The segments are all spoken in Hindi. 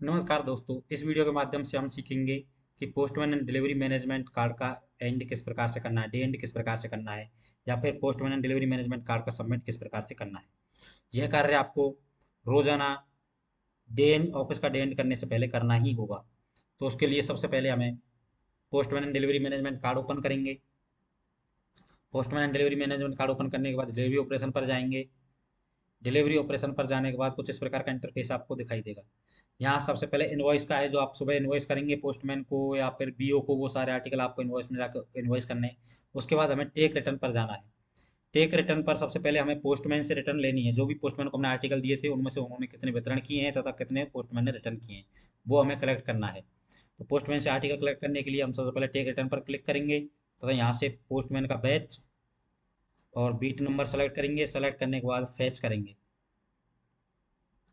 नमस्कार दोस्तों, इस वीडियो के माध्यम से हम सीखेंगे कि postman and delivery management card का एंड किस प्रकार से करना है, डे एंड किस प्रकार से करना है, या फिर postman and delivery management card का सबमिट किस प्रकार से करना है। यह कार्य आपको रोजाना डे एंड ऑफिस का डे एंड करने से पहले करना ही होगा। तो उसके लिए सबसे पहले हमें postman and delivery management card open करेंगे। Postman and delivery management card open करने के बाद डिलीवरी ऑपरेशन पर जाएंगे। डिलीवरी ऑपरेशन पर जाने के बाद कुछ इस प्रकार का इंटरफेस आपको दिखाई देगा। यहाँ सबसे पहले इनवॉइस का है, जो आप सुबह इनवॉइस करेंगे पोस्टमैन को या फिर बीओ को, वो सारे आर्टिकल आपको इनवॉइस में जाकर इनवॉइस करने हैं। उसके बाद हमें टेक रिटर्न पर जाना है। टेक रिटर्न पर सबसे पहले हमें पोस्टमैन से रिटर्न लेनी है। जो भी पोस्टमैन को हमने आर्टिकल दिए थे उनमें से उन्होंने कितने वितरण किए हैं तथा कितने पोस्टमैन ने रिटर्न किए हैं, वो हमें कलेक्ट करना है। तो पोस्टमैन से आर्टिकल कलेक्ट करने के लिए हम सबसे पहले टेक रिटर्न पर क्लिक करेंगे तथा यहाँ से पोस्टमैन का बैच और बीट नंबर सेलेक्ट करेंगे। सेलेक्ट करने के बाद फैच करेंगे।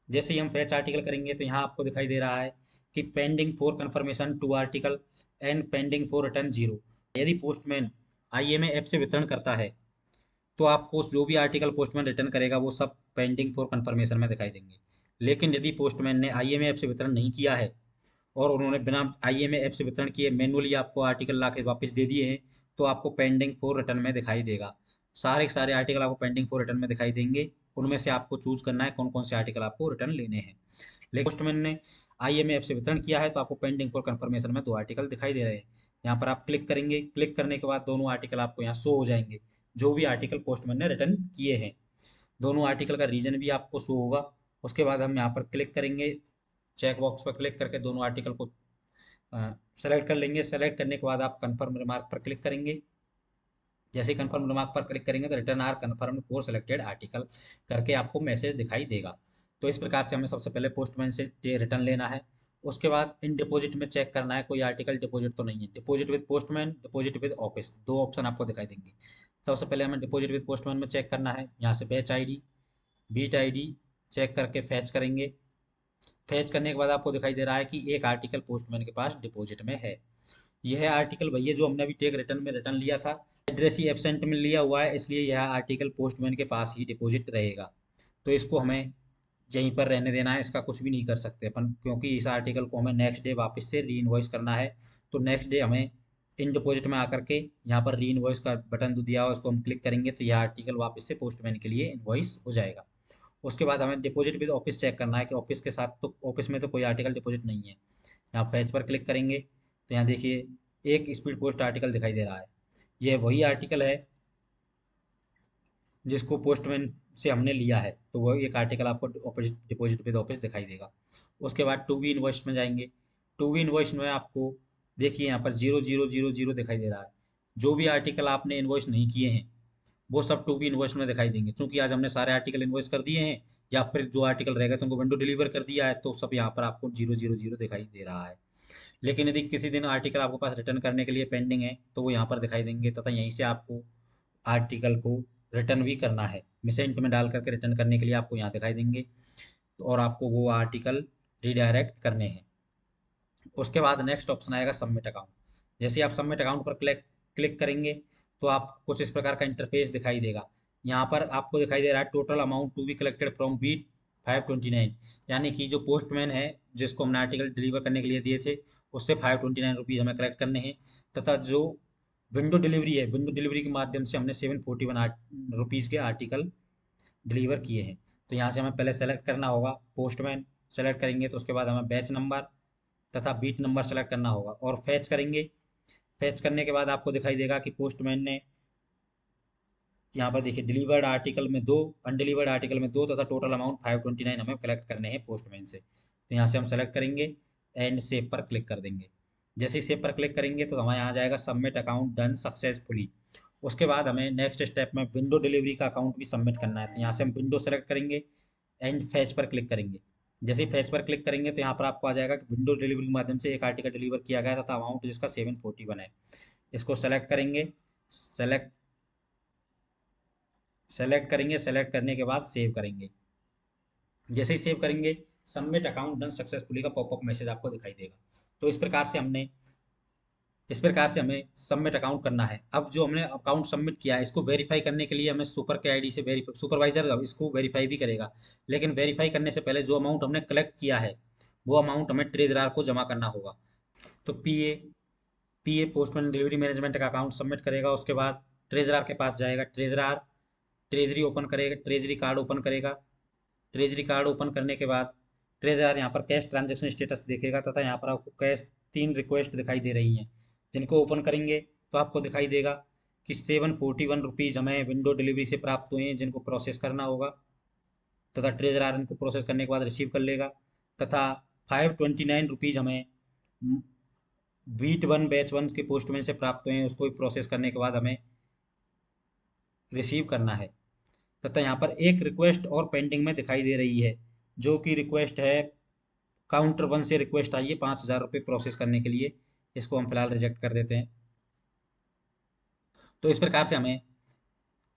जैसे ही हम फैच आर्टिकल करेंगे तो यहाँ आपको दिखाई दे रहा है कि pending for confirmation to article and pending for return zero. यदि पोस्टमैन आईएमए ऐप से वितरण करता है तो आपको जो भी आर्टिकल पोस्टमैन रिटर्न करेगा वो सब पेंडिंग फॉर कंफर्मेशन में दिखाई देंगे। लेकिन यदि पोस्टमैन ने आईएमए ऐप से वितरण नहीं किया है और उन्होंने बिना आईएमए ऐप से वितरण किए मैनुअली आपको आर्टिकल ला के वापस दे दिए हैं, तो आपको पेंडिंग फॉर रिटर्न में दिखाई देगा। सारे के सारे आर्टिकल आपको पेंडिंग फॉर रिटर्न में दिखाई देंगे। उनमें से आपको चूज करना है कौन कौन से आर्टिकल आपको रिटर्न लेने हैं। लेकिन पोस्टमैन ने आईएमए ऐप से वितरण किया है तो आपको पेंडिंग फॉर कंफर्मेशन में दो आर्टिकल दिखाई दे रहे हैं। यहाँ पर आप क्लिक करेंगे। क्लिक करने के बाद दोनों आर्टिकल आपको यहाँ शो हो जाएंगे, जो भी आर्टिकल पोस्टमैन ने रिटर्न किए हैं। दोनों आर्टिकल का रीजन भी आपको शो होगा। उसके बाद हम यहाँ पर क्लिक करेंगे। चेक बॉक्स पर क्लिक करके दोनों आर्टिकल को सेलेक्ट कर लेंगे। सेलेक्ट करने के बाद आप कंफर्म रिमार्क पर क्लिक करेंगे। जैसे ही कंफर्म रिमार्क पर क्लिक करेंगे तो return are confirm for selected article करके आपको मैसेज दिखाई देगा। तो इस प्रकार से हमें सबसे पहले पोस्टमैन से रिटर्न लेना है। उसके बाद इन डिपॉजिट में चेक करना है कोई आर्टिकल डिपॉजिट तो नहीं है। Deposit with postman, deposit with office, दो ऑप्शन आपको दिखाई देंगे। सबसे पहले हमें डिपॉजिट विद पोस्टमैन में चेक करना है। यहाँ से batch ID, beat ID check करके फैच करेंगे। फैच करने के बाद आपको दिखाई दे रहा है कि एक आर्टिकल पोस्टमैन के पास डिपॉजिट में है। यह आर्टिकल भैया जो हमने अभी टेक रिटर्न में रिटर्न लिया था, एड्रेस ही एब्सेंट में लिया हुआ है, इसलिए यह आर्टिकल पोस्टमैन के पास ही डिपॉजिट रहेगा। तो इसको हमें यहीं पर रहने देना है, इसका कुछ भी नहीं कर सकते अपन, क्योंकि इस आर्टिकल को हमें नेक्स्ट डे वापस से री इनवॉइस करना है। तो नेक्स्ट डे हमें इन डिपॉजिट में आकर के यहाँ पर री इनवॉइस का बटन जो दिया हुआ है उसको हम क्लिक करेंगे तो यह आर्टिकल वापस से पोस्टमैन के लिए इनवॉइस हो जाएगा। उसके बाद हमें डिपॉजिट विद ऑफिस चेक करना है कि ऑफिस के साथ, तो ऑफिस में तो कोई आर्टिकल डिपॉजिट नहीं है। यहाँ फैच पर क्लिक करेंगे तो यहाँ देखिए एक स्पीड पोस्ट आर्टिकल दिखाई दे रहा है। यह वही आर्टिकल है जिसको पोस्टमैन से हमने लिया है, तो वो एक आर्टिकल आपको डिपॉजिट विद ऑफिस दिखाई देगा। उसके बाद टू बी इन्वॉइस में जाएंगे। टू बी इन्वॉइस में आपको देखिए यहाँ पर 0000 दिखाई दे रहा है। जो भी आर्टिकल आपने इन्वॉइस नहीं किए हैं वो सब टू बी इन्वॉइस में दिखाई देंगे। क्योंकि आज हमने सारे आर्टिकल इन्वॉइस कर दिए हैं, या फिर जो आर्टिकल रहेगा तो उनको विंडो डिलीवर कर दिया है, तो सब यहाँ पर आपको 000 दिखाई दे रहा है। लेकिन यदि किसी दिन आर्टिकल आपके पास रिटर्न करने के लिए पेंडिंग है तो वो यहाँ पर दिखाई देंगे, तथा यहीं से आपको आर्टिकल को रिटर्न भी करना है। मिसेंट में डाल करके रिटर्न करने के लिए आपको यहाँ दिखाई देंगे, और आपको वो आर्टिकल रिडायरेक्ट करने हैं। उसके बाद नेक्स्ट ऑप्शन आएगा सबमिट अकाउंट। जैसे आप सबमिट अकाउंट पर क्लिक क्लिक करेंगे तो आप कुछ इस प्रकार का इंटरफेस दिखाई देगा। यहाँ पर आपको दिखाई दे रहा है total amount to be collected from beat 529, यानी कि जो पोस्टमैन है जिसको हमने आर्टिकल डिलीवर करने के लिए दिए थे उससे 529 रुपीज़ हमें कलेक्ट करने हैं। तथा जो विंडो डिलीवरी है, विंडो डिलीवरी के माध्यम से हमने 741 रुपीज़ के आर्टिकल डिलीवर किए हैं। तो यहाँ से हमें पहले सेलेक्ट करना होगा पोस्टमैन। सेलेक्ट करेंगे तो उसके बाद हमें बैच नंबर तथा बीट नंबर सेलेक्ट करना होगा और फैच करेंगे। फैच करने के बाद आपको दिखाई देगा कि पोस्टमैन ने यहाँ पर देखिए डिलीवर्ड आर्टिकल में दो, अनडिलीवर्ड आर्टिकल में दो, तथा टोटल अमाउंट 529 हमें कलेक्ट करने हैं पोस्टमैन से। तो यहाँ से हम सेलेक्ट करेंगे एंड सेव पर क्लिक कर देंगे। जैसे ही सेव पर क्लिक करेंगे तो हमारे यहाँ जाएगा सबमिट अकाउंट डन सक्सेसफुली। उसके बाद हमें नेक्स्ट स्टेप में विंडो डिलीवरी का अकाउंट भी सबमिट करना है। तो यहाँ से हम विंडो सेलेक्ट करेंगे एंड फैच पर क्लिक करेंगे। जैसे ही फैच पर क्लिक करेंगे तो यहाँ पर आपको आ जाएगा कि विंडो डिलीवरी के माध्यम से एक आर्टिकल डिलीवर किया गया तथा अमाउंट जिसका 741 है। इसको सेलेक्ट करेंगे। सेलेक्ट सेलेक्ट करेंगे। सेलेक्ट करने के बाद सेव करेंगे। जैसे ही सेव करेंगे सबमिट अकाउंट डन सक्सेसफुली का पॉपअप मैसेज आपको दिखाई देगा। तो इस प्रकार से हमें सबमिट अकाउंट करना है। अब जो हमने अकाउंट सबमिट किया है इसको वेरीफाई करने के लिए हमें सुपर के आईडी से वेरीफाई, सुपरवाइजर इसको वेरीफाई भी करेगा। लेकिन वेरीफाई करने से पहले जो अमाउंट हमने कलेक्ट किया है वो अमाउंट हमें ट्रेजरार को जमा करना होगा। तो पीए पोस्टमैन डिलीवरी मैनेजमेंट का अकाउंट सबमिट करेगा, उसके बाद ट्रेजरार के पास जाएगा, ट्रेजरार ट्रेजरी ओपन करेगा, ट्रेजरी कार्ड ओपन करेगा। ट्रेजरी कार्ड ओपन करने के बाद ट्रेजरार यहाँ पर कैश ट्रांजैक्शन स्टेटस देखेगा तथा यहाँ पर आपको कैश 3 रिक्वेस्ट दिखाई दे रही हैं, जिनको ओपन करेंगे तो आपको दिखाई देगा कि 741 रुपीज़ हमें विंडो डिलीवरी से प्राप्त हुए हैं, जिनको प्रोसेस करना होगा तथा ट्रेजरार इनको प्रोसेस करने के बाद रिसीव कर लेगा। तथा 529 रुपीज़ हमें बीट 1 बैच 1 के पोस्टमैन से प्राप्त हुए हैं, उसको भी प्रोसेस करने के बाद हमें रिसीव करना है। तथा यहाँ पर एक रिक्वेस्ट और पेंडिंग में दिखाई दे रही है, जो कि रिक्वेस्ट है काउंटर 1 से रिक्वेस्ट आई है 5,000 रुपये प्रोसेस करने के लिए। इसको हम फिलहाल रिजेक्ट कर देते हैं। तो इस प्रकार से हमें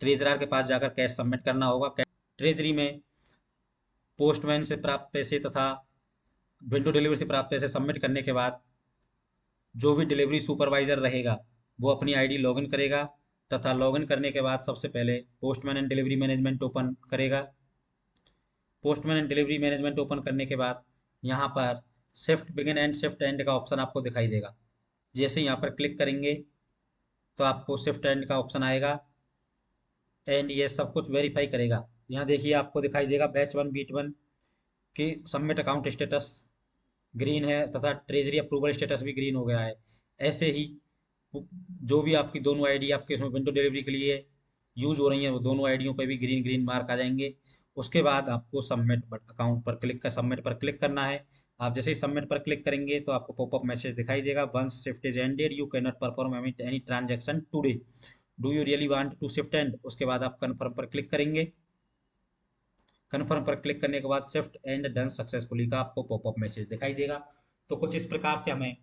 ट्रेजरार के पास जाकर कैश सबमिट करना होगा। ट्रेजरी में पोस्टमैन से प्राप्त पैसे तथा विंडो डिलीवरी से प्राप्त पैसे सबमिट करने के बाद जो भी डिलीवरी सुपरवाइजर रहेगा वो अपनी आईडी लॉगिन करेगा तथा लॉगिन करने के बाद सबसे पहले postman and delivery management open करेगा। Postman and delivery management open करने के बाद यहाँ पर shift begin and shift end का ऑप्शन आपको दिखाई देगा। जैसे यहाँ पर क्लिक करेंगे तो आपको शिफ्ट एंड का ऑप्शन आएगा एंड ये सब कुछ वेरीफाई करेगा। यहाँ देखिए आपको दिखाई देगा बैच 1 बीट 1 की सबमिट अकाउंट स्टेटस ग्रीन है तथा ट्रेजरी अप्रूवल स्टेटस भी ग्रीन हो गया है। ऐसे ही जो भी आपकी दोनों आईडी आपके इसमें विंडो डिलीवरी के लिए यूज हो रही हैं, वो दोनों आईडियों पे भी ग्रीन ग्रीन मार्क आ जाएंगे। उसके बाद आपको सबमिट अकाउंट पर क्लिक कर सबमिट पर क्लिक करना है। आप जैसे ही सबमिट पर क्लिक करेंगे तो आपको पॉपअप मैसेज दिखाई देगा, once shift is ended you can not perform any transaction today, do you really want to shift end. उसके बाद आप कन्फर्म पर क्लिक करेंगे। कन्फर्म पर क्लिक करने के बाद शिफ्ट एंड डन सक्सेसफुली का आपको पॉपअप मैसेज दिखाई देगा। तो कुछ इस प्रकार से हमें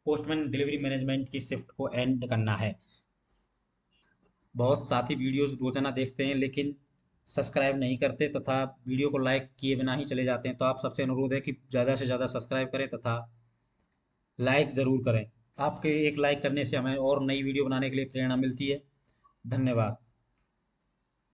पोस्टमैन डिलीवरी मैनेजमेंट की शिफ्ट को एंड करना है। बहुत साथी वीडियोस रोजाना देखते हैं लेकिन सब्सक्राइब नहीं करते तथा वीडियो को लाइक किए बिना ही चले जाते हैं। तो आप सबसे अनुरोध है कि ज़्यादा से ज़्यादा सब्सक्राइब करें तथा लाइक ज़रूर करें। आपके एक लाइक करने से हमें और नई वीडियो बनाने के लिए प्रेरणा मिलती है। धन्यवाद।